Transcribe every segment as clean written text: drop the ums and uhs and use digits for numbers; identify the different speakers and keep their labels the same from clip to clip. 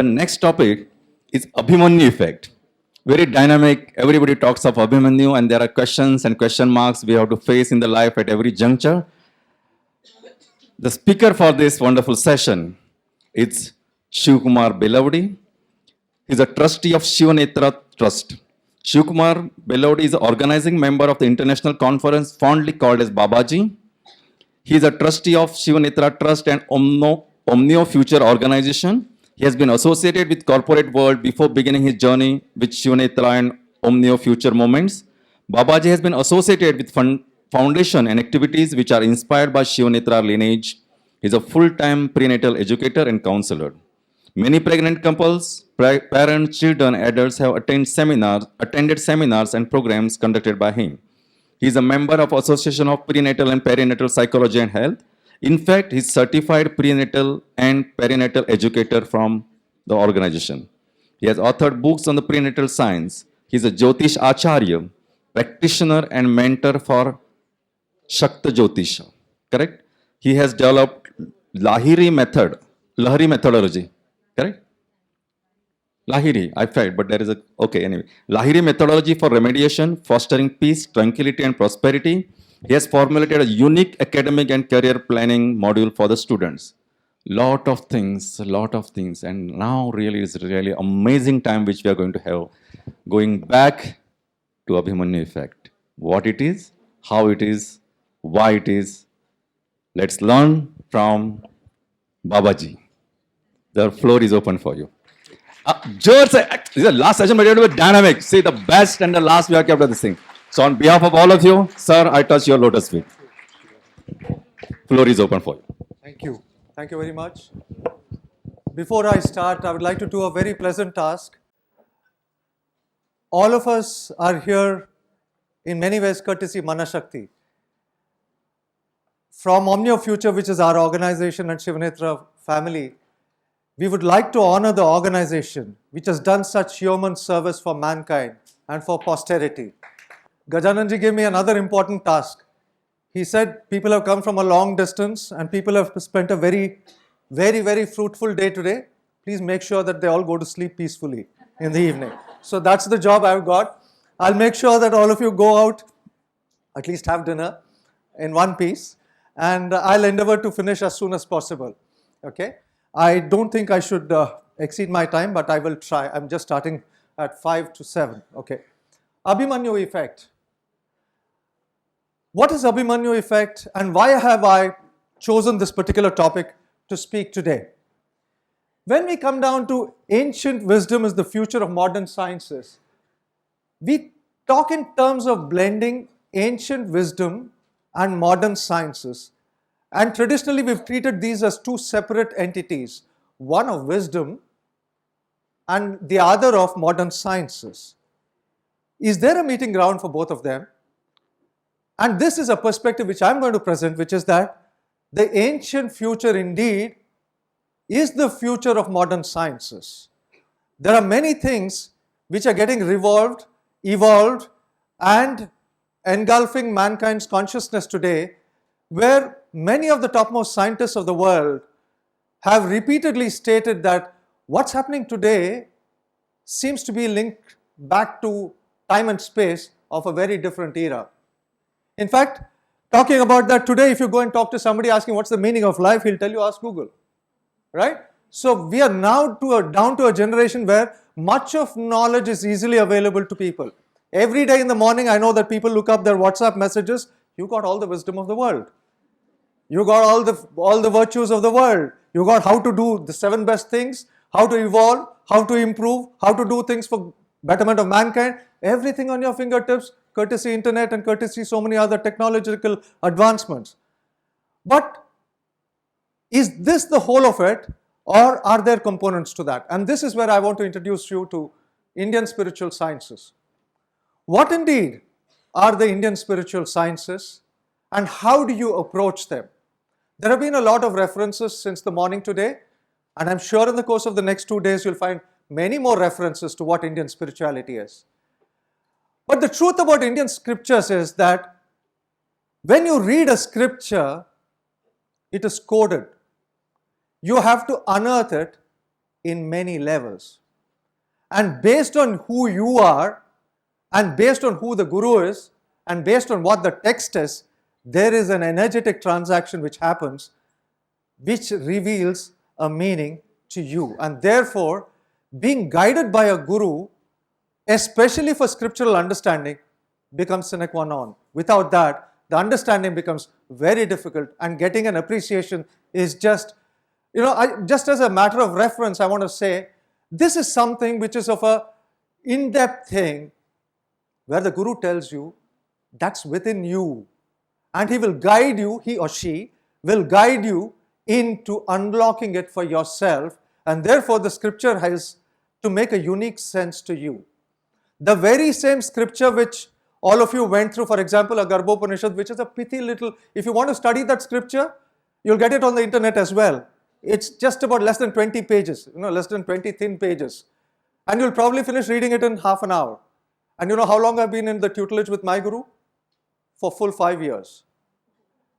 Speaker 1: next topic is Abhimanyu effect. Very dynamic. Everybody talks of Abhimanyu, and there are questions and question marks we have to face in the life at every juncture. The speaker for this wonderful session is Shivakumar Belavadi. He is a trustee of Shivanetra Trust. Shivakumar Belavadi is an organizing member of the international conference fondly called as Babaji. He is a trustee of Shivanetra Trust and Omnio Future organization. He has been associated with corporate world before beginning his journey with Shivanetra and Omnio Future movements. Babaji has been associated with foundation and activities which are inspired by Shivanetra lineage. He is a full-time prenatal educator and counselor. Many pregnant couples, parents, children, adults have attended seminars and programs conducted by him. He is a member of Association of Prenatal and Peri-Natal Psychology and Health. In fact, he is certified Prenatal and Perinatal Educator from the organization. He has authored books on the prenatal science. He is a Jyothisha Acharya, practitioner and mentor for Shakta Jyothisha. Correct? He has developed Lahari Methodology. Correct? Lahiri, I failed, but there is a, okay, anyway. Lahari Methodology for remediation, fostering peace, tranquility, and prosperity. He has formulated a unique academic and career planning module for the students. Lot of things, and now really is really amazing time which we are going to have. Going back to Abhimanyu effect. What it is, how it is, why it is. Let's learn from Babaji. The floor is open for you. George, this is the last session, but it will be dynamic. See, the best and the last we have kept this thing. So on behalf of all of you, sir, I touch your lotus feet. Floor is open for you.
Speaker 2: Thank you. Thank you very much. Before I start, I would like to do a very pleasant task. All of us are here in many ways courtesy Manashakti. From Omnio Future, which is our organization and Shivanetra family, we would like to honor the organization which has done such human service for mankind and for posterity. Gajananji gave me another important task. He said people have come from a long distance and people have spent a very, very fruitful day today. Please make sure that they all go to sleep peacefully in the evening. So that's the job I've got. I'll make sure that all of you go out, at least have dinner in one piece, and I'll endeavor to finish as soon as possible. Okay? I don't think I should exceed my time, but I will try. I'm just starting at 5 to 7. Okay. Abhimanyu effect. What is Abhimanyu effect and why have I chosen this particular topic to speak today? When we come down to ancient wisdom is the future of modern sciences, we talk in terms of blending ancient wisdom and modern sciences. And traditionally, we've treated these as two separate entities, one of wisdom and the other of modern sciences. Is there a meeting ground for both of them? And this is a perspective which I'm going to present, which is that the ancient future indeed is the future of modern sciences. There are many things which are getting evolved, and engulfing mankind's consciousness today, where many of the topmost scientists of the world have repeatedly stated that what's happening today seems to be linked back to time and space of a very different era. In fact, talking about that today, if you go and talk to somebody asking what's the meaning of life, he'll tell you ask Google, right? So we are now down to a generation where much of knowledge is easily available to people. Every day in the morning, I know that people look up their WhatsApp messages. You got all the wisdom of the world. You got all the virtues of the world. You got how to do the 7 best things, how to evolve, how to improve, how to do things for betterment of mankind. Everything on your fingertips, courtesy internet and courtesy so many other technological advancements. But is this the whole of it, or are there components to that? And this is where I want to introduce you to Indian spiritual sciences. What indeed are the Indian spiritual sciences and how do you approach them? There have been a lot of references since the morning today, and I'm sure in the course of the next 2 days you'll find many more references to what Indian spirituality is. But the truth about Indian scriptures is that when you read a scripture, it is coded. You have to unearth it in many levels. And based on who you are, and based on who the guru is, and based on what the text is, there is an energetic transaction which happens, which reveals a meaning to you. And therefore, being guided by a guru, especially for scriptural understanding, becomes sine qua non. Without that, the understanding becomes very difficult, and getting an appreciation is just, just as a matter of reference, I want to say, this is something which is of a in-depth thing, where the guru tells you that's within you, and he will guide you, he or she will guide you into unlocking it for yourself, and therefore the scripture has to make a unique sense to you. The very same scripture which all of you went through, for example, a Garbhopanishad, which is a pithy little, if you want to study that scripture, you'll get it on the internet as well. It's just about less than 20 pages, less than 20 thin pages. And you'll probably finish reading it in half an hour. And you know how long I've been in the tutelage with my guru? For full 5 years.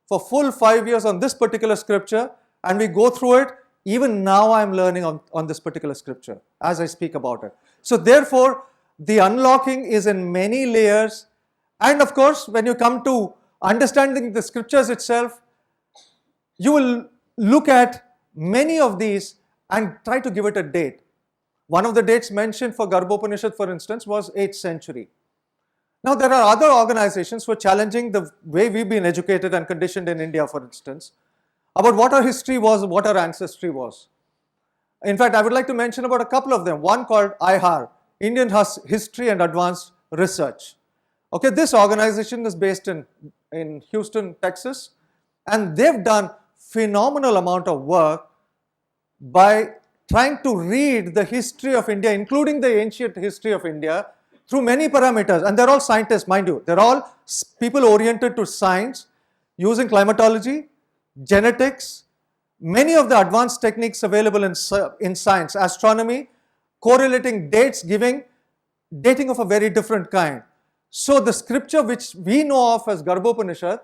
Speaker 2: For full 5 years on this particular scripture, and we go through it. Even now I'm learning on this particular scripture as I speak about it. So therefore, the unlocking is in many layers. And of course, when you come to understanding the scriptures itself, you will look at many of these and try to give it a date. One of the dates mentioned for Garbhopanishad, for instance, was 8th century. Now, there are other organizations who are challenging the way we've been educated and conditioned in India, for instance, about what our history was, what our ancestry was. In fact, I would like to mention about a couple of them. One called IHAR, Indian History and Advanced Research. Okay, this organization is based in Houston, Texas, and they've done phenomenal amount of work by trying to read the history of India, including the ancient history of India, through many parameters. And they're all scientists, mind you. They're all people oriented to science, using climatology, genetics, many of the advanced techniques available in science, astronomy, correlating dates, giving dating of a very different kind. So the scripture which we know of as Garbhopanishad,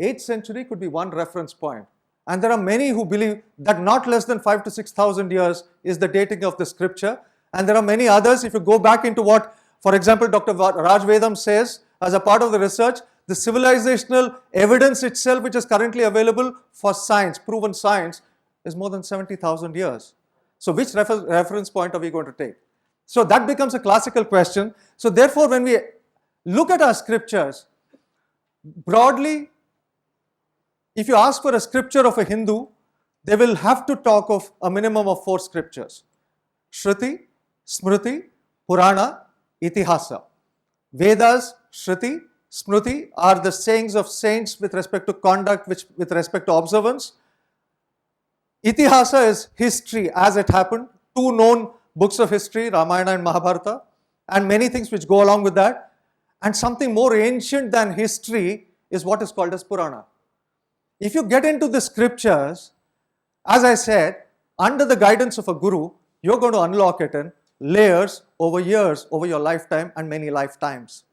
Speaker 2: 8th century could be one reference point. And there are many who believe that not less than 5,000 to 6,000 years is the dating of the scripture. And there are many others. If you go back into what, for example, Dr. Raj Vedam says as a part of the research, the civilizational evidence itself which is currently available for science, proven science, is more than 70,000 years. So which reference point are we going to take? So that becomes a classical question. So therefore, when we look at our scriptures, broadly, if you ask for a scripture of a Hindu, they will have to talk of a minimum of 4 scriptures: Shruti, Smriti, Purana, Itihasa. Vedas, Shruti, Smriti are the sayings of saints with respect to conduct, with respect to observance. Itihasa is history as it happened, 2 known books of history, Ramayana and Mahabharata, and many things which go along with that. And something more ancient than history is what is called as Purana. If you get into the scriptures, as I said, under the guidance of a guru, you're going to unlock it in layers, over years, over your lifetime and many lifetimes.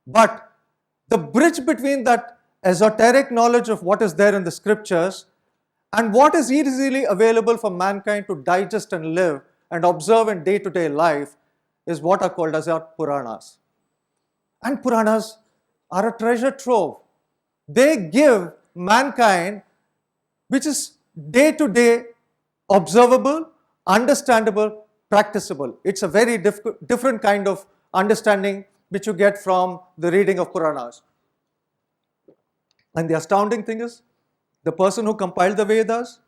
Speaker 2: But the bridge between that esoteric knowledge of what is there in the scriptures and what is easily available for mankind to digest and live and observe in day-to-day life is what are called as our Puranas. And Puranas are a treasure trove. They give mankind, which is day-to-day observable, understandable, practicable. It's a very different kind of understanding which you get from the reading of Puranas. And the astounding thing is, the person who compiled the Vedas,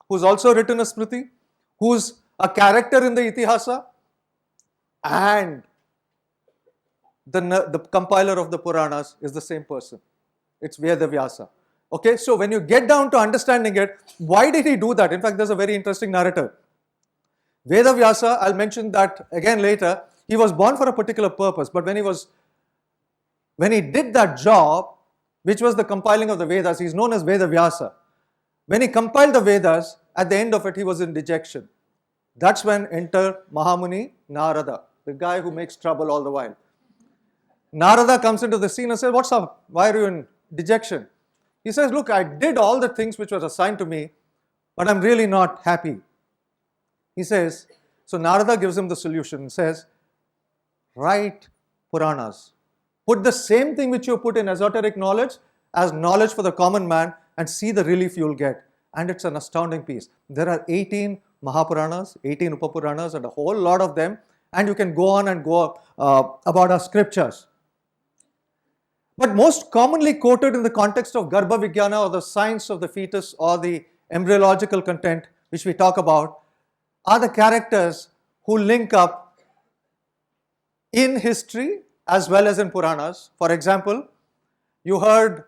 Speaker 2: who's also written a Smriti, who's a character in the Itihasa, and the compiler of the Puranas is the same person. It's Vedavyasa. Okay, so when you get down to understanding it, why did he do that? In fact, there's a very interesting narrative. Vedavyasa, I'll mention that again later, he was born for a particular purpose, but when he did that job, which was the compiling of the Vedas, he's known as Vedavyasa. When he compiled the Vedas, at the end of it, he was in dejection. That's when enter Mahamuni Narada, the guy who makes trouble all the while. Narada comes into the scene and says, "What's up? Why are you in dejection?" He says, "Look, I did all the things which were assigned to me, but I'm really not happy." He says, so Narada gives him the solution and says, write Puranas. Put the same thing which you put in esoteric knowledge as knowledge for the common man and see the relief you'll get. And it's an astounding piece. There are 18 Mahapuranas, 18 Upapuranas, and a whole lot of them. And you can go on and go about our scriptures. But most commonly quoted in the context of Garbha Vijnana, or the science of the fetus, or the embryological content which we talk about, are the characters who link up in history as well as in Puranas. For example, you heard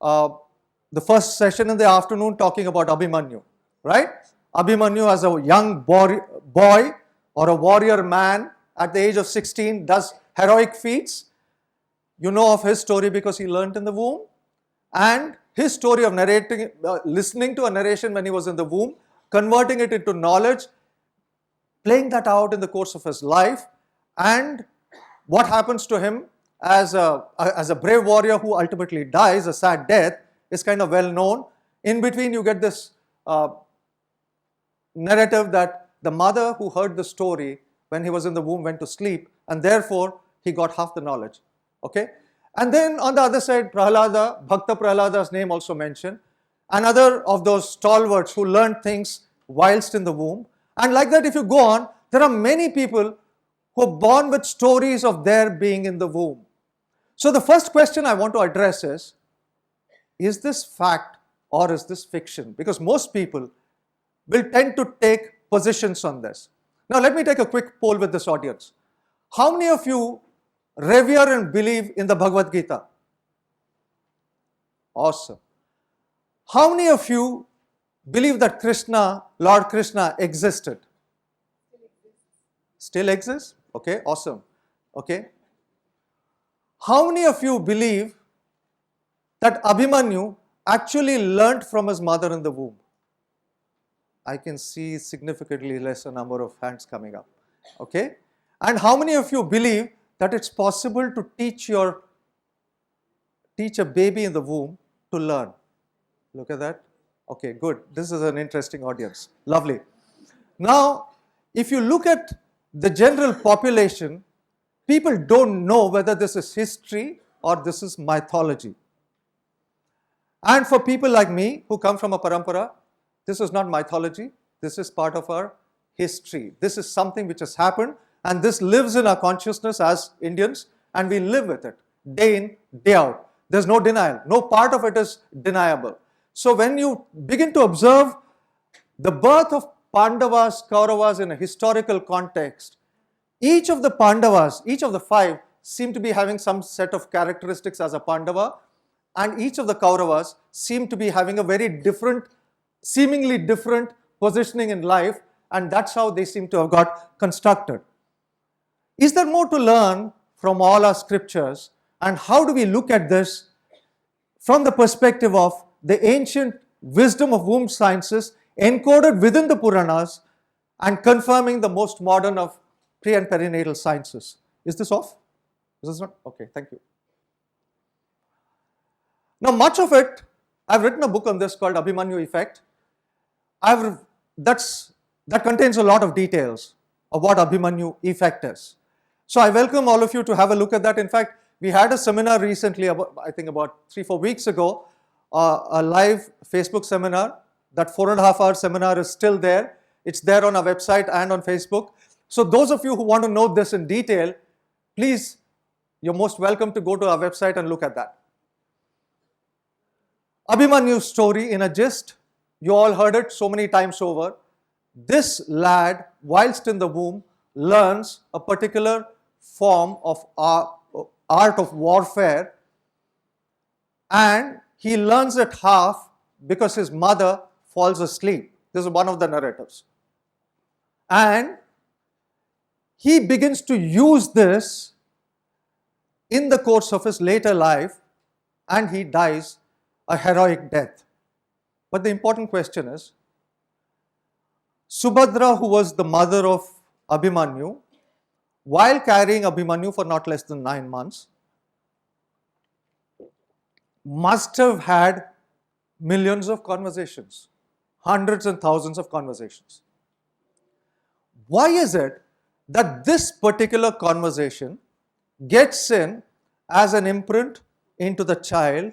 Speaker 2: the first session in the afternoon talking about Abhimanyu, right? Abhimanyu, as a young boy or a warrior man at the age of 16, does heroic feats. You know of his story because he learnt in the womb, and his story of narrating, listening to a narration when he was in the womb, converting it into knowledge, playing that out in the course of his life, and what happens to him as a brave warrior who ultimately dies a sad death is kind of well known. In between, you get this narrative that the mother who heard the story when he was in the womb went to sleep, and therefore he got half the knowledge. Okay? And then on the other side, Prahlada, Bhakta Prahlada's name also mentioned, another of those stalwarts who learned things whilst in the womb. And like that, if you go on, there are many people who are born with stories of their being in the womb. So the first question I want to address is this fact or is this fiction? Because most people will tend to take positions on this. Now let me take a quick poll with this audience. How many of you revere and believe in the Bhagavad Gita? Awesome. How many of you believe that Krishna, Lord Krishna, existed? Still exists? Okay, awesome. Okay. How many of you believe that Abhimanyu actually learnt from his mother in the womb? I can see significantly lesser number of hands coming up. Okay. And how many of you believe that it's possible to teach a baby in the womb to learn? Look at that. Okay, good. This is an interesting audience. Lovely. Now, if you look at the general population, people don't know whether this is history or this is mythology. And for people like me who come from a parampara, this is not mythology. This is part of our history. This is something which has happened, and this lives in our consciousness as Indians, and we live with it day in, day out. There's no denial. No part of it is deniable. So when you begin to observe the birth of Pandavas, Kauravas in a historical context, each of the Pandavas, each of the five, seem to be having some set of characteristics as a Pandava, and each of the Kauravas seem to be having a very different, seemingly different positioning in life, and that's how they seem to have got constructed. Is there more to learn from all our scriptures, and how do we look at this from the perspective of the ancient wisdom of womb sciences encoded within the Puranas and confirming the most modern of pre and perinatal sciences? Is this off? Is this not? Okay, thank you. Now, much of it, I've written a book on this called Abhimanyu Effect. That contains a lot of details of what Abhimanyu Effect is. So I welcome all of you to have a look at that. In fact, we had a seminar recently, I think about 3-4 weeks ago, a live Facebook seminar. That 4.5-hour seminar is still there. It's there on our website and on Facebook. So those of you who want to know this in detail, please, you're most welcome to go to our website and look at that. Abhimanyu's story in a gist, you all heard it so many times over. This lad, whilst in the womb, learns a particular form of art of warfare, and he learns it half because his mother falls asleep. This is one of the narratives. And he begins to use this in the course of his later life, and he dies a heroic death. But the important question is, Subhadra, who was the mother of Abhimanyu, while carrying Abhimanyu for not less than 9 months, must have had millions of conversations, hundreds and thousands of conversations. Why is it that this particular conversation gets in as an imprint into the child,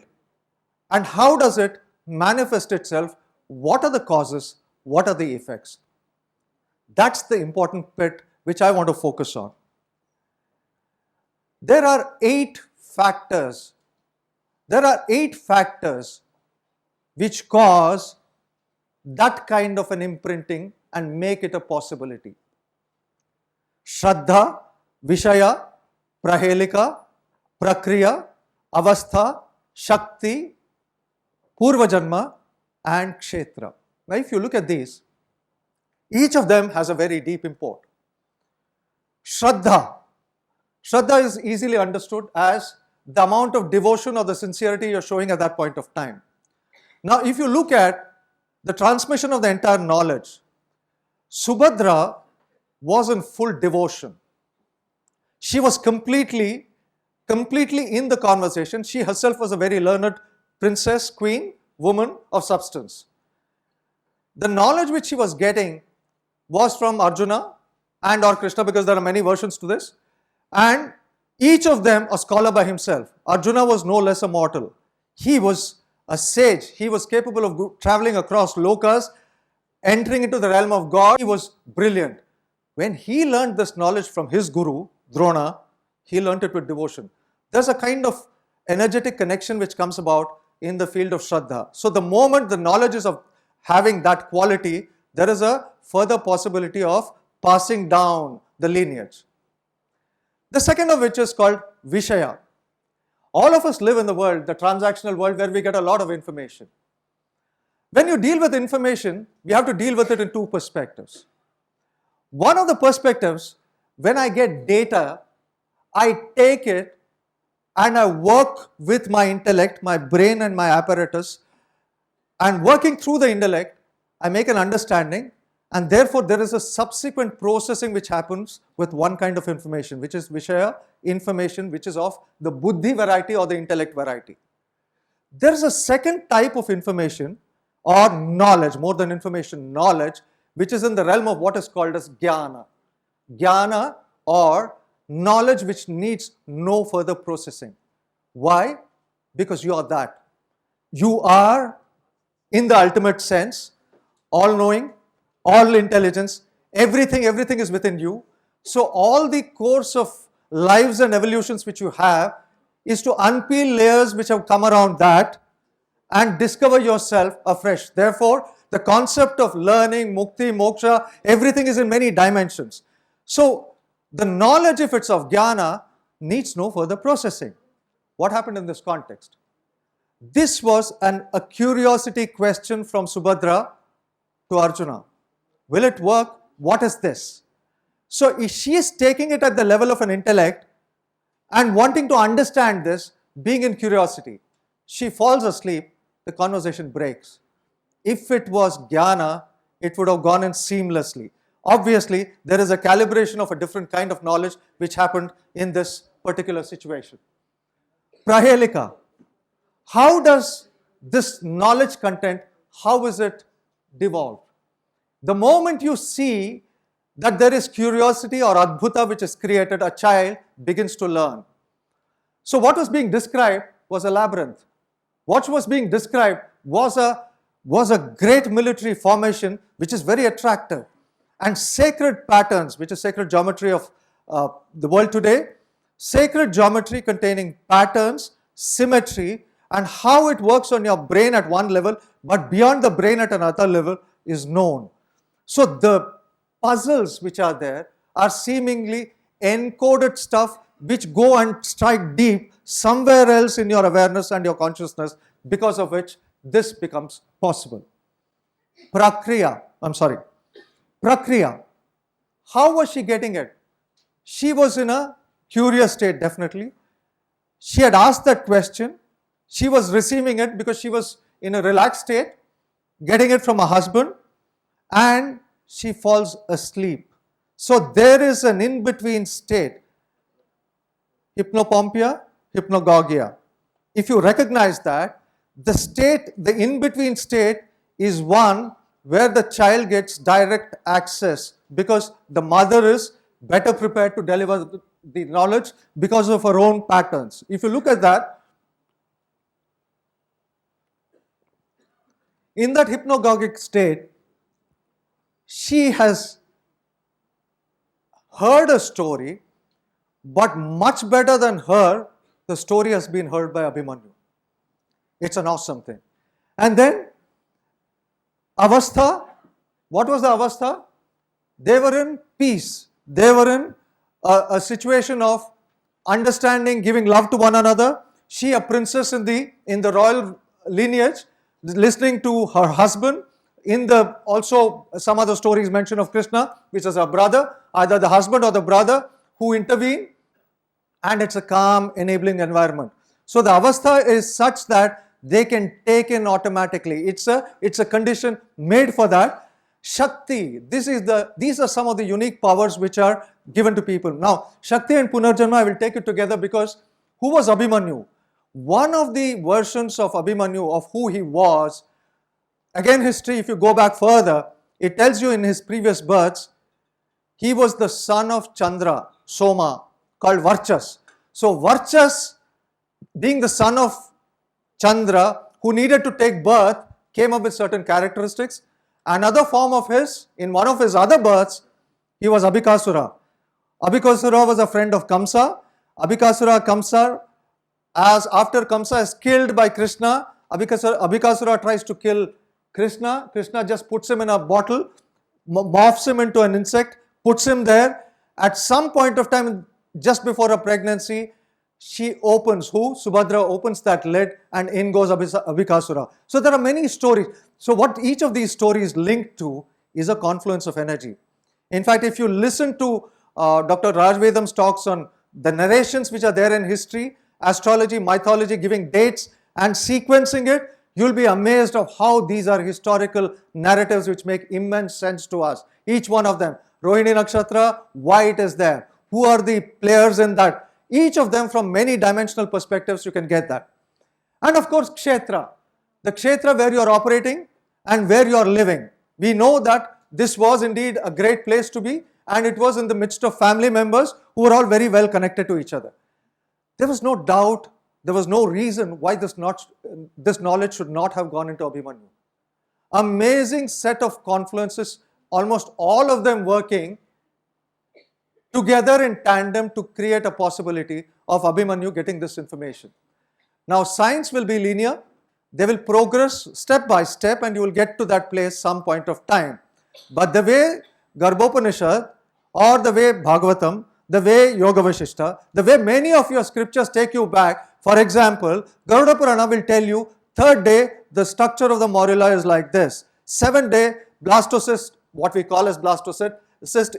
Speaker 2: and how does it manifest itself? What are the causes? What are the effects? That's the important bit which I want to focus on. There are 8 factors. There are 8 factors which cause that kind of an imprinting and make it a possibility. Shraddha, Vishaya, Prahelika, Prakriya, Avastha, Shakti, Purvajanma and Kshetra. Now if you look at these, each of them has a very deep import. Shraddha. Shraddha is easily understood as the amount of devotion or the sincerity you're showing at that point of time. Now if you look at the transmission of the entire knowledge, Subhadra was in full devotion. She was completely in the conversation. She herself was a very learned princess, queen, woman of substance. The knowledge which she was getting was from Arjuna and or Krishna, because there are many versions to this, and each of them a scholar by himself. Arjuna was no less a mortal. He was a sage. He was capable of traveling across lokas, entering into the realm of God. He was brilliant. When he learned this knowledge from his guru, Drona, he learned it with devotion. There's a kind of energetic connection which comes about in the field of Shraddha. So the moment the knowledge is of having that quality, there is a further possibility of passing down the lineage. The second of which is called Vishaya. All of us live in the world, the transactional world, where we get a lot of information. When you deal with information, we have to deal with it in 2 perspectives. One of the perspectives, when I get data, I take it and I work with my intellect, my brain and my apparatus, and working through the intellect, I make an understanding, and therefore there is a subsequent processing which happens with one kind of information, which is Vishaya information, which is of the Buddhi variety or the intellect variety. There is a second type of information or knowledge, more than information, knowledge, which is in the realm of what is called as Jnana. Jnana or knowledge which needs no further processing. Why? Because you are that. You are, in the ultimate sense, all-knowing, all intelligence, everything is within you. So all the course of lives and evolutions which you have is to unpeel layers which have come around that and discover yourself afresh. Therefore, the concept of learning, mukti, moksha, everything is in many dimensions. So the knowledge, if it's of jnana, needs no further processing. What happened in this context? This was a curiosity question from Subhadra to Arjuna. Will it work? What is this? So she is taking it at the level of an intellect and wanting to understand this, being in curiosity. She falls asleep, the conversation breaks. If it was jnana, it would have gone in seamlessly. Obviously, there is a calibration of a different kind of knowledge which happened in this particular situation. Prahelika. How does this knowledge content, how is it devolved? The moment you see that there is curiosity or adbhuta which is created, a child begins to learn. So what was being described was a labyrinth. What was being described was a great military formation which is very attractive, and sacred patterns, which is sacred geometry of the world today, sacred geometry containing patterns, symmetry, and how it works on your brain at one level, but beyond the brain at another level is known. So the puzzles which are there are seemingly encoded stuff which go and strike deep somewhere else in your awareness and your consciousness, because of which this becomes possible. Prakriya. How was she getting it? She was in a curious state, definitely. She had asked that question. She was receiving it because she was in a relaxed state, getting it from her husband, and she falls asleep. So there is an in-between state. Hypnopompia, hypnagogia. If you recognize that, the in-between state is one where the child gets direct access because the mother is better prepared to deliver the knowledge because of her own patterns. If you look at that, in that hypnagogic state, she has heard a story, but much better than her, the story has been heard by Abhimanyu. It's an awesome thing. And then, Avastha, what was the Avastha? They were in peace. They were in a situation of understanding, giving love to one another. She, a princess in the royal lineage, listening to her husband. Also some other stories mention of Krishna, which is a brother, either the husband or the brother who intervene, and it's a calm, enabling environment. So the avastha is such that they can take in automatically. It's a condition made for that. Shakti, these are some of the unique powers which are given to people. Now, Shakti and Punarjanma, I will take it together because who was Abhimanyu? One of the versions of Abhimanyu, of who he was, again history, if you go back further, it tells you in his previous births, he was the son of Chandra, Soma, called Varchas. So Varchas, being the son of Chandra, who needed to take birth, came up with certain characteristics. Another form of his, in one of his other births, he was Abhikasura. Abhikasura was a friend of Kamsa. Kamsa, as after Kamsa is killed by Krishna, Abhikasura tries to kill Krishna. Krishna just puts him in a bottle, morphs him into an insect, puts him there. At some point of time, just before her pregnancy, she opens, Subhadra opens that lid and in goes Abhikasura. So there are many stories. So what each of these stories link to is a confluence of energy. In fact, if you listen to Dr. Rajvedam's talks on the narrations which are there in history, astrology, mythology, giving dates and sequencing it, you'll be amazed of how these are historical narratives which make immense sense to us. Each one of them. Rohini Nakshatra, why it is there? Who are the players in that? Each of them from many dimensional perspectives you can get that. And of course, Kshetra. The Kshetra where you are operating and where you are living. We know that this was indeed a great place to be, and it was in the midst of family members who were all very well connected to each other. There was no doubt, there was no reason why this knowledge should not have gone into Abhimanyu. Amazing set of confluences, almost all of them working together in tandem to create a possibility of Abhimanyu getting this information. Now, science will be linear. They will progress step by step and you will get to that place some point of time. But the way Garbhopanishad or the way Bhagavatam, the way Yoga Vashishta, the way many of your scriptures take you back, for example, Garuda Purana will tell you, third day, the structure of the morula is like this. 7th day, blastocyst, what we call as blastocyst,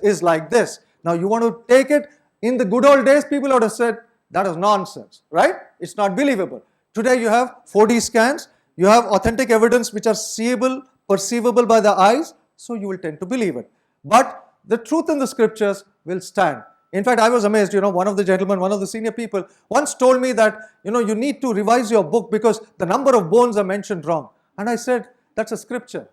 Speaker 2: is like this. Now, you want to take it, in the good old days, people would have said, that is nonsense, right? It's not believable. Today, you have 4D scans, you have authentic evidence which are seeable, perceivable by the eyes, so you will tend to believe it. But the truth in the scriptures will stand. In fact, I was amazed, one of the gentlemen, one of the senior people once told me that, you need to revise your book because the number of bones are mentioned wrong. And I said, that's a scripture.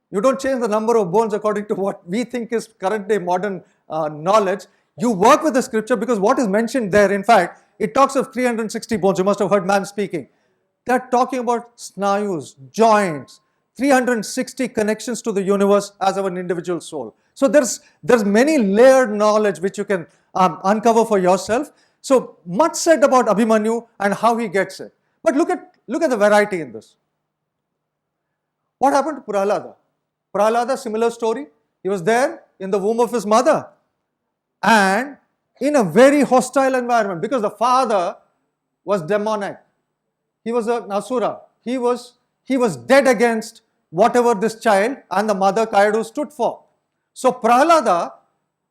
Speaker 2: You don't change the number of bones according to what we think is current day modern knowledge. You work with the scripture because what is mentioned there, in fact, it talks of 360 bones. You must have heard man speaking. They're talking about snayus, joints, 360 connections to the universe as of an individual soul. So there's many layered knowledge which you can uncover for yourself. So much said about Abhimanyu and how he gets it. But look at the variety in this. What happened to Prahlada? Prahlada, similar story. He was there in the womb of his mother and in a very hostile environment because the father was demonic. He was an asura. He was dead against whatever this child and the mother Kayadu stood for. So Prahlada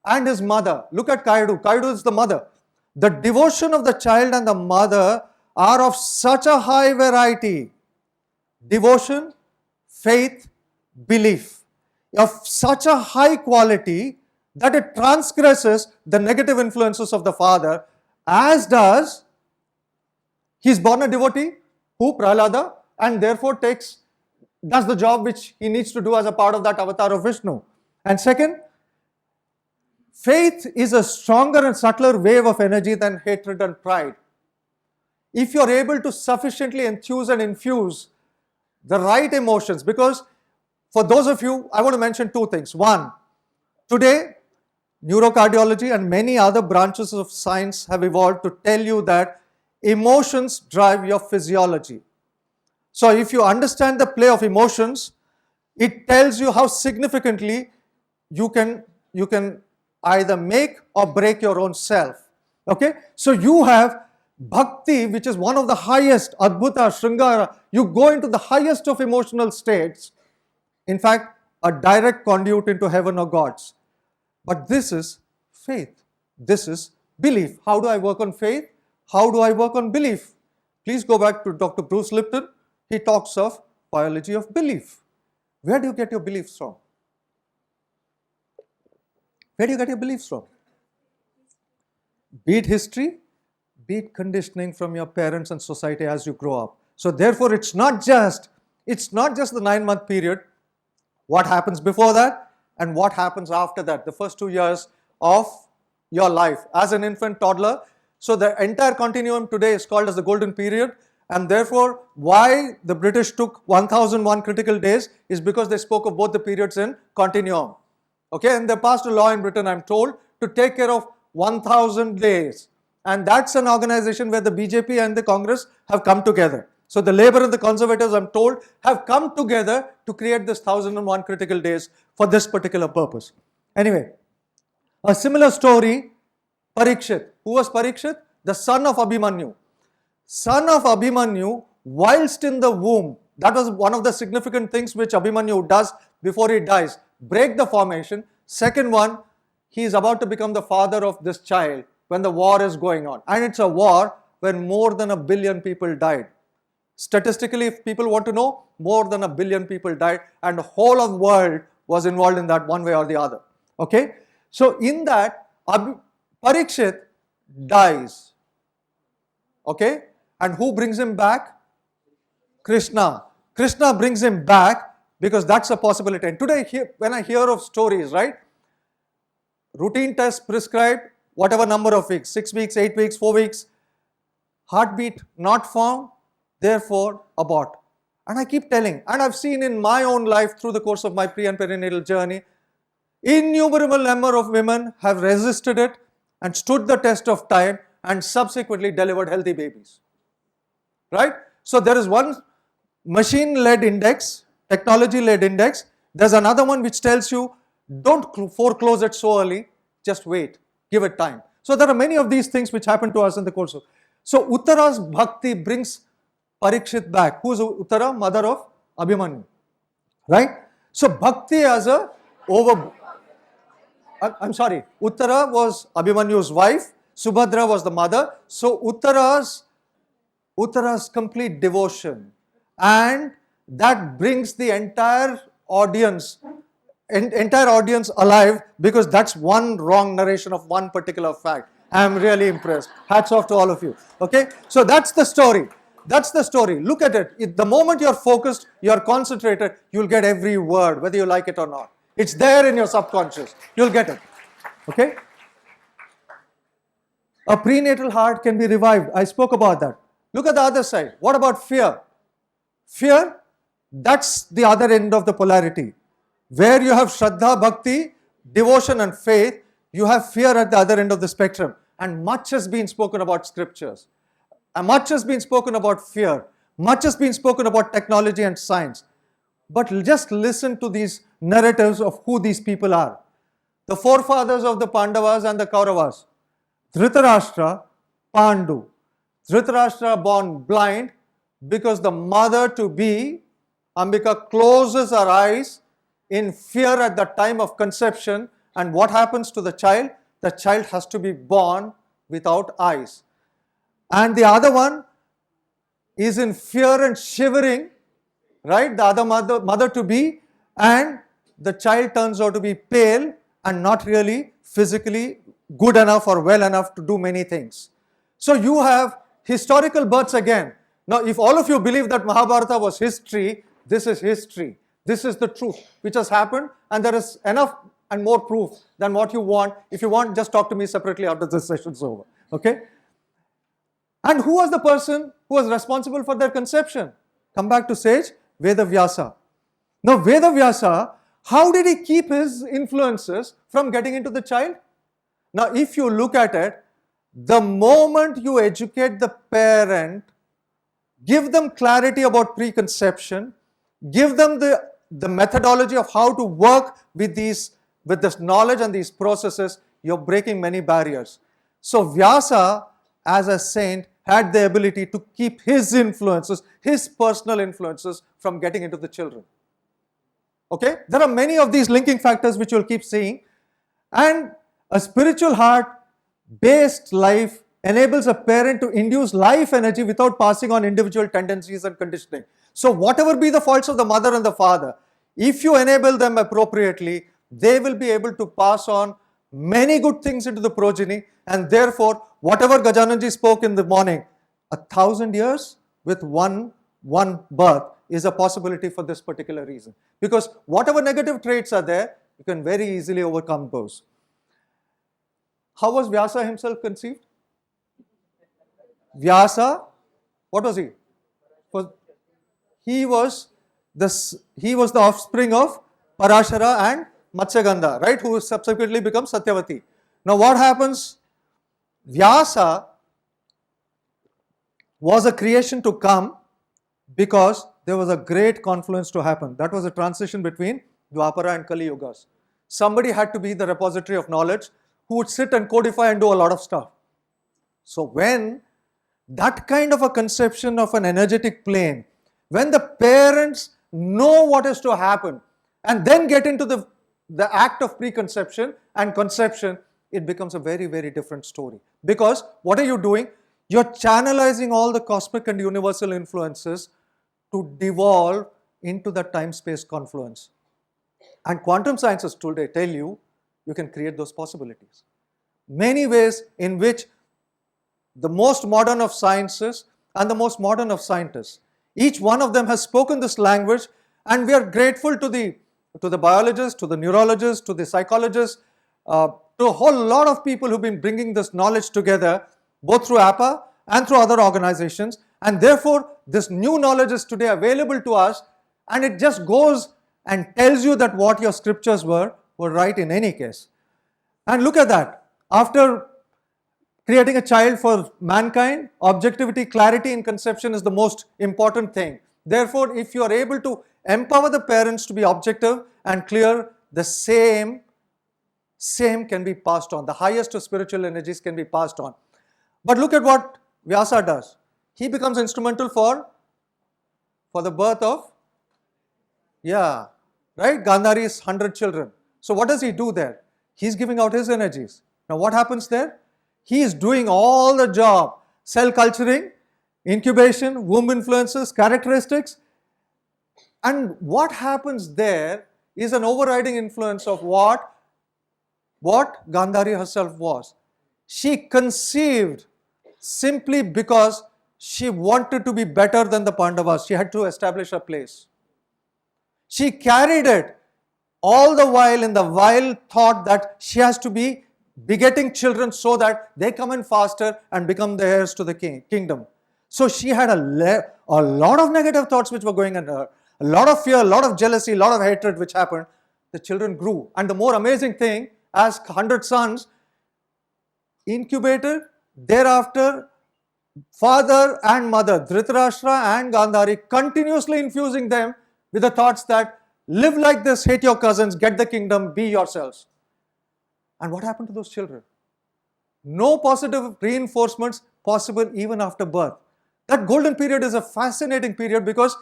Speaker 2: and his mother, look at Kayadu. Kayadu is the mother. The devotion of the child and the mother are of such a high variety. Devotion, faith, belief, of such a high quality that it transgresses the negative influences of the father, as does, he's born a devotee, who Prahlada, and therefore does the job which he needs to do as a part of that avatar of Vishnu. And second, Faith is a stronger and subtler wave of energy than hatred and pride. If you're able to sufficiently enthuse and infuse the right emotions, because for those of you, I want to mention two things. One, today, neurocardiology and many other branches of science have evolved to tell you that emotions drive your physiology. So if you understand the play of emotions, it tells you how significantly you can either make or break your own self. Okay? So you have bhakti, which is one of the highest, adbhuta, shringara. You go into the highest of emotional states. In fact, a direct conduit into heaven or gods. But this is faith. This is belief. How do I work on faith? How do I work on belief? Please go back to Dr. Bruce Lipton. He talks of biology of belief. Where do you get your beliefs from? Where do you get your beliefs from? Be it history, be it conditioning from your parents and society as you grow up. So therefore, it's not just the 9-month period, what happens before that and what happens after that, the first 2 years of your life as an infant, toddler. So the entire continuum today is called as the golden period, and therefore why the British took 1001 critical days is because they spoke of both the periods in continuum. Okay, and they passed a law in Britain, I'm told, to take care of 1000 days. And that's an organization where the BJP and the Congress have come together. So the Labour and the Conservatives, I'm told, have come together to create this 1001 critical days for this particular purpose. Anyway, a similar story, Parikshit. Who was Parikshit? The son of Abhimanyu. Son of Abhimanyu, whilst in the womb, that was one of the significant things which Abhimanyu does before he dies. Break the formation. Second one, he is about to become the father of this child when the war is going on. And it's a war when more than 1 billion people died. Statistically, if people want to know, more than 1 billion people died, and the whole of the world was involved in that one way or the other. Okay? So in that, Parikshit dies. Okay? And who brings him back? Krishna. Krishna brings him back because that's a possibility. And today, when I hear of stories, right? Routine tests prescribed, whatever number of weeks, 6 weeks, 8 weeks, 4 weeks, heartbeat not found, therefore abort. And I keep telling, and I've seen in my own life through the course of my pre and perinatal journey, innumerable number of women have resisted it and stood the test of time and subsequently delivered healthy babies. Right? So there is one machine-led index, technology-led index. There's another one which tells you, don't foreclose it so early, just wait, give it time. So there are many of these things which happen to us in the course of. So Uttara's bhakti brings Parikshit back. Who is Uttara? Mother of Abhimanyu. Right? So bhakti as a I'm sorry, Uttara was Abhimanyu's wife, Subhadra was the mother. So Uttara's complete devotion, and that brings the entire audience alive, because that's one wrong narration of one particular fact. I'm really impressed. Hats off to all of you. Okay, so that's the story. That's the story. Look at it. The moment you're focused, you're concentrated, you'll get every word, whether you like it or not. It's there in your subconscious. You'll get it. Okay? A prenatal heart can be revived. I spoke about that. Look at the other side. What about fear? Fear, that's the other end of the polarity. Where you have Shraddha, Bhakti, devotion and faith, you have fear at the other end of the spectrum. And much has been spoken about scriptures. And much has been spoken about fear. Much has been spoken about technology and science. But just listen to these narratives of who these people are. The forefathers of the Pandavas and the Kauravas. Dhritarashtra, Pandu. Dhritarashtra born blind because the mother-to-be, Ambika, closes her eyes in fear at the time of conception. And what happens to the child? The child has to be born without eyes. And the other one is in fear and shivering, right? The other mother-to-be, and the child turns out to be pale and not really physically good enough or well enough to do many things. So you have historical births again. Now, if all of you believe that Mahabharata was history, this is history. This is the truth which has happened, and there is enough and more proof than what you want. If you want, just talk to me separately after this session's over. Okay? And who was the person who was responsible for their conception? Come back to sage Vedavyasa. Now, Vedavyasa, how did he keep his influences from getting into the child? Now, if you look at it, the moment you educate the parent, give them clarity about preconception, give them the methodology of how to work with this knowledge and these processes, you're breaking many barriers. So Vyasa, as a saint, had the ability to keep his influences, his personal influences, from getting into the children. Okay? There are many of these linking factors which you'll keep seeing. And a spiritual heart-based life enables a parent to induce life energy without passing on individual tendencies and conditioning. So whatever be the faults of the mother and the father, if you enable them appropriately, they will be able to pass on many good things into the progeny, and therefore, whatever Gajananji spoke in the morning, 1,000 years with one birth is a possibility for this particular reason. Because whatever negative traits are there, you can very easily overcome those. How was Vyasa himself conceived? Vyasa, what was he? He was the offspring of Parashara and Matsyagandha, right, who subsequently becomes Satyavati. Now what happens? Vyasa was a creation to come because there was a great confluence to happen. That was a transition between Dwapara and Kali Yugas. Somebody had to be the repository of knowledge who would sit and codify and do a lot of stuff. So when that kind of a conception of an energetic plane, when the parents know what is to happen and then get into the act of preconception and conception, it becomes a very, very different story. Because what are you doing? You're channelizing all the cosmic and universal influences to devolve into the time-space confluence. And quantum sciences today tell you, you can create those possibilities. Many ways in which the most modern of sciences and the most modern of scientists, each one of them has spoken this language, and we are grateful to the biologists, to the neurologists, to the psychologists, to a whole lot of people who've been bringing this knowledge together, both through APPA and through other organizations. And therefore, this new knowledge is today available to us, and it just goes and tells you that what your scriptures were right in any case. And look at that. After creating a child for mankind, objectivity, clarity in conception is the most important thing. Therefore, if you are able to empower the parents to be objective and clear, the same can be passed on. The highest of spiritual energies can be passed on. But look at what Vyasa does. He becomes instrumental for the birth of, Gandhari's 100 children. So what does he do there? He's giving out his energies. Now what happens there? He is doing all the job. Cell culturing, incubation, womb influences, characteristics. And what happens there is an overriding influence of what Gandhari herself was. She conceived simply because she wanted to be better than the Pandavas. She had to establish a place. She carried it all the while in the wild thought that she has to be begetting children so that they come in faster and become the heirs to the kingdom. So she had a lot of negative thoughts which were going in her, a lot of fear, a lot of jealousy, a lot of hatred which happened. The children grew. And the more amazing thing, as 100 sons incubated, thereafter father and mother, Dhritarashtra and Gandhari, continuously infusing them with the thoughts that live like this, hate your cousins, get the kingdom, be yourselves. And what happened to those children? No positive reinforcements possible even after birth. That golden period is a fascinating period because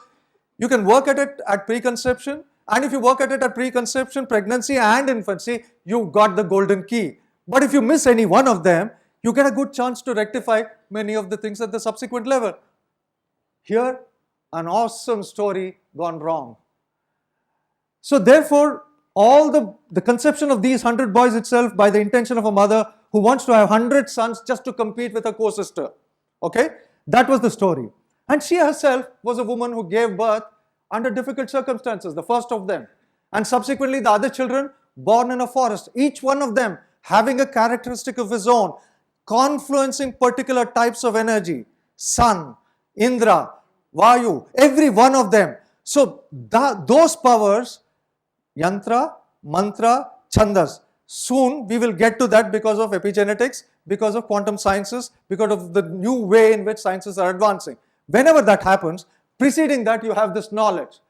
Speaker 2: you can work at it at preconception, and if you work at it at preconception, pregnancy and infancy, you've got the golden key. But if you miss any one of them, you get a good chance to rectify many of the things at the subsequent level. Here, an awesome story gone wrong. So therefore, all the conception of these 100 boys itself by the intention of a mother who wants to have 100 sons just to compete with her co-sister. Okay? That was the story. And she herself was a woman who gave birth under difficult circumstances, the first of them. And subsequently, the other children born in a forest, each one of them having a characteristic of his own, confluencing particular types of energy, sun, Indra, Vayu, every one of them. So those powers, yantra, mantra, chandas. Soon we will get to that because of epigenetics, because of quantum sciences, because of the new way in which sciences are advancing. Whenever that happens, preceding that you have this knowledge.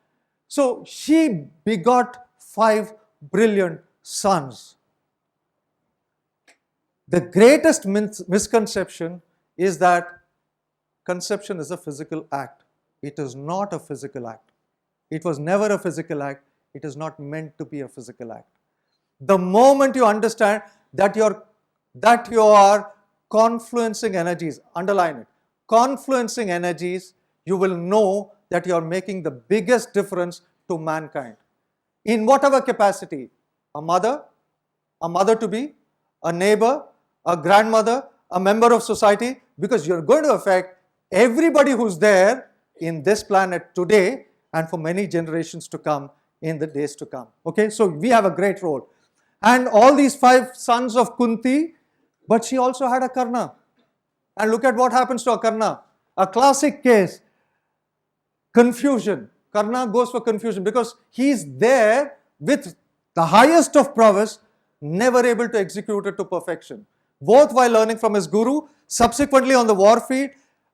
Speaker 2: So she begot 5 brilliant sons. The greatest misconception is that conception is a physical act. It is not a physical act. It was never a physical act. It is not meant to be a physical act. The moment you understand that you are confluencing energies, underline it, confluencing energies, you will know that you are making the biggest difference to mankind. In whatever capacity, a mother to be, a neighbor, a grandmother, a member of society, because you're going to affect everybody who's there in this planet today and for many generations to come in the days to come. Okay, so we have a great role. And all these 5 sons of Kunti, but she also had a Karna. And look at what happens to a Karna. A classic case, confusion. Karna goes for confusion because he's there with the highest of prowess, never able to execute it to perfection. Both while learning from his guru, subsequently on the war field.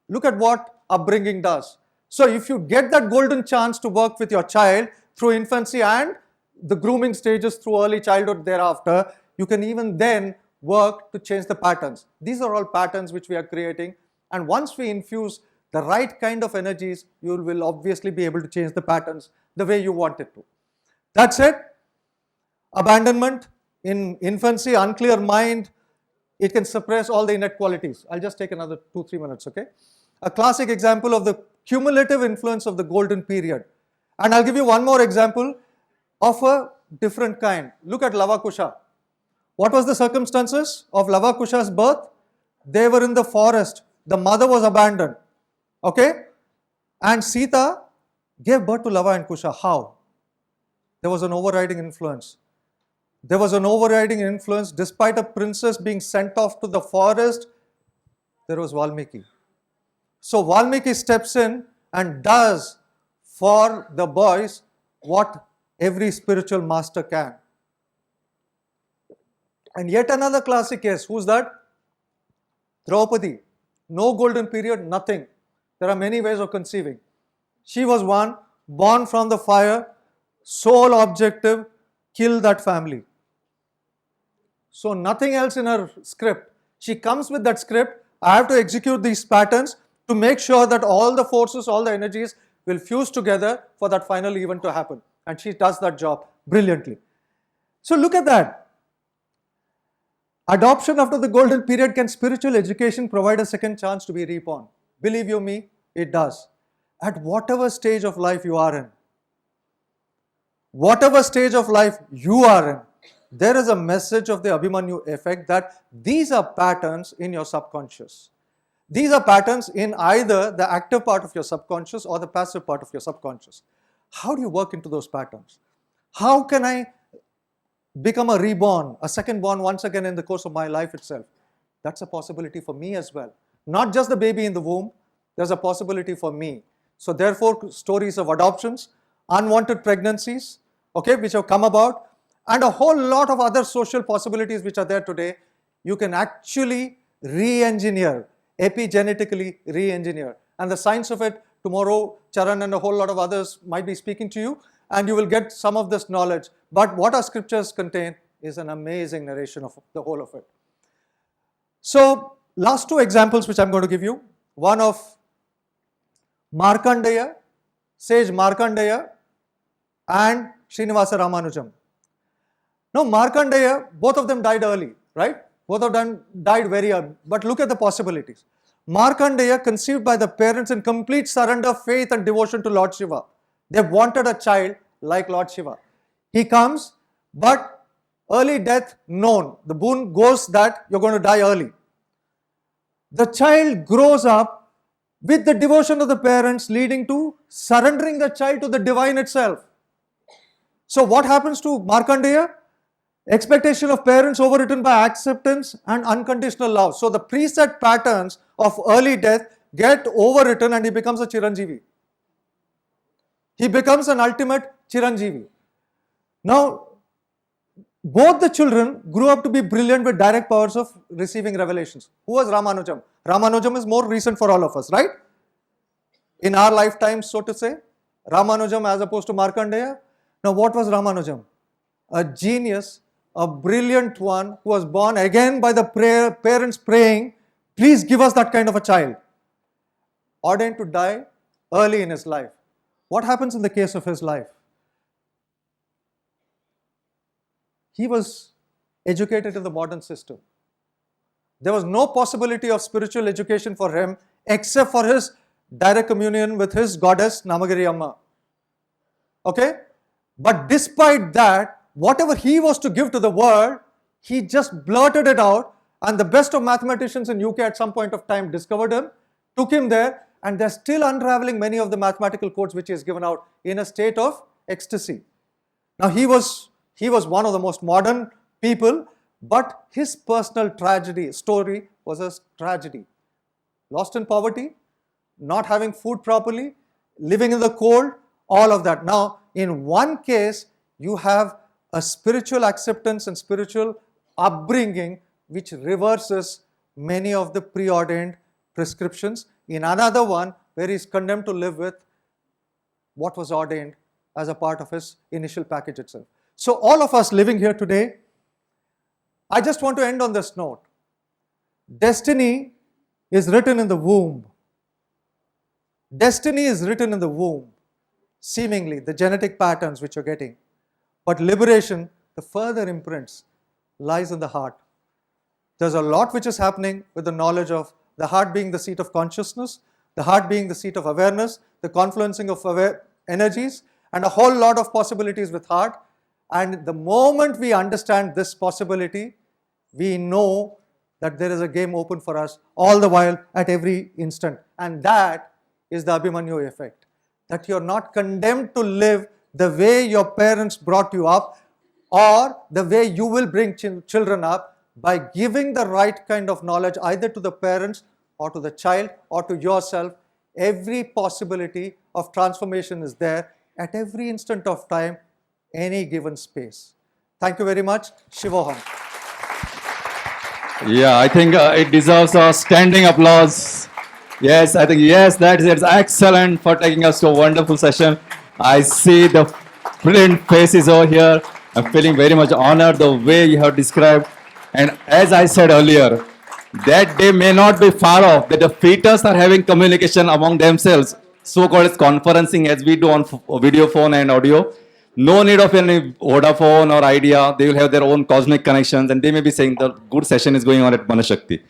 Speaker 2: Look at what upbringing does. So if you get that golden chance to work with your child through infancy and the grooming stages through early childhood thereafter, you can even then work to change the patterns. These are all patterns which we are creating, and once we infuse the right kind of energies, you will obviously be able to change the patterns the way you want it to. That's it. Abandonment in infancy, unclear mind, it can suppress all the innate qualities. I'll just take another 2-3 minutes, okay? A classic example of the cumulative influence of the golden period. And I'll give you one more example of a different kind. Look at Lavakusha. What was the circumstances of Lavakusha's birth? They were in the forest. The mother was abandoned. Okay? And Sita gave birth to Lava and Kusha. How? There was an overriding influence. There was an overriding influence. Despite a princess being sent off to the forest, there was Valmiki. So Valmiki steps in and does for the boys what every spiritual master can. And yet another classic case. Who's that? Draupadi. No golden period, nothing. There are many ways of conceiving. She was one, born from the fire, sole objective, kill that family. So nothing else in her script. She comes with that script. I have to execute these patterns to make sure that all the forces, all the energies will fuse together for that final event to happen. And she does that job brilliantly. So look at that. Adoption after the golden period. Can spiritual education provide a second chance to be reborn? Believe you me, it does. At whatever stage of life you are in, whatever stage of life you are in, there is a message of the Abhimanyu effect that these are patterns in your subconscious. These are patterns in either the active part of your subconscious or the passive part of your subconscious. How do you work into those patterns? How can I become a reborn, a second born once again in the course of my life itself? That's a possibility for me as well. Not just the baby in the womb, there's a possibility for me. So therefore, stories of adoptions, unwanted pregnancies, okay, which have come about, and a whole lot of other social possibilities which are there today, you can actually re-engineer, epigenetically re-engineer. And the science of it, tomorrow Charan and a whole lot of others might be speaking to you, and you will get some of this knowledge. But what our scriptures contain is an amazing narration of the whole of it. So last 2 examples which I'm going to give you, one of Markandeya, sage Markandeya, and Srinivasa Ramanujam. Now Markandeya, both of them died early, right? Both of them died very early. But look at the possibilities. Markandeya, conceived by the parents in complete surrender, faith and devotion to Lord Shiva. They wanted a child like Lord Shiva. He comes, but early death known. The boon goes that you're going to die early. The child grows up with the devotion of the parents, leading to surrendering the child to the divine itself. So what happens to Markandeya? Expectation of parents overwritten by acceptance and unconditional love. So the preset patterns of early death get overwritten and he becomes a Chiranjeevi. He becomes an ultimate Chiranjeevi. Now, both the children grew up to be brilliant with direct powers of receiving revelations. Who was Ramanujam? Ramanujam is more recent for all of us, right? In our lifetimes, so to say. Ramanujam as opposed to Markandeya. Now, what was Ramanujam? A genius, a brilliant one who was born again by the parents praying, please give us that kind of a child. Ordained to die early in his life. What happens in the case of his life? He was educated in the modern system. There was no possibility of spiritual education for him except for his direct communion with his goddess Namagiri Amma. Okay? But despite that, whatever he was to give to the world, he just blurted it out, and the best of mathematicians in UK at some point of time discovered him, took him there, and they're still unraveling many of the mathematical codes which he has given out in a state of ecstasy. Now he was one of the most modern people, but his personal story was a tragedy. Lost in poverty, not having food properly, living in the cold, all of that. Now, in one case, you have a spiritual acceptance and spiritual upbringing which reverses many of the preordained prescriptions. In another one, where he is condemned to live with what was ordained as a part of his initial package itself. So all of us living here today, I just want to end on this note. Destiny is written in the womb. Destiny is written in the womb, seemingly, the genetic patterns which you're getting. But liberation, the further imprints, lies in the heart. There's a lot which is happening with the knowledge of the heart being the seat of consciousness, the heart being the seat of awareness, the confluencing of energies, and a whole lot of possibilities with heart. And the moment we understand this possibility, we know that there is a game open for us all the while at every instant. And that is the Abhimanyu effect. That you're not condemned to live the way your parents brought you up or the way you will bring children up, by giving the right kind of knowledge either to the parents or to the child or to yourself. Every possibility of transformation is there at every instant of time, any given space. Thank you very much. Shivoham.
Speaker 1: Yeah, I think it deserves a standing applause. Yes, I think, yes, that is excellent for taking us to a wonderful session. I see the brilliant faces over here. I'm feeling very much honored the way you have described. And as I said earlier, that day may not be far off, that the fetus are having communication among themselves, so-called as conferencing as we do on video phone and audio. No need of any Vodafone or Idea. They will have their own cosmic connections and they may be saying the good session is going on at Manashakti.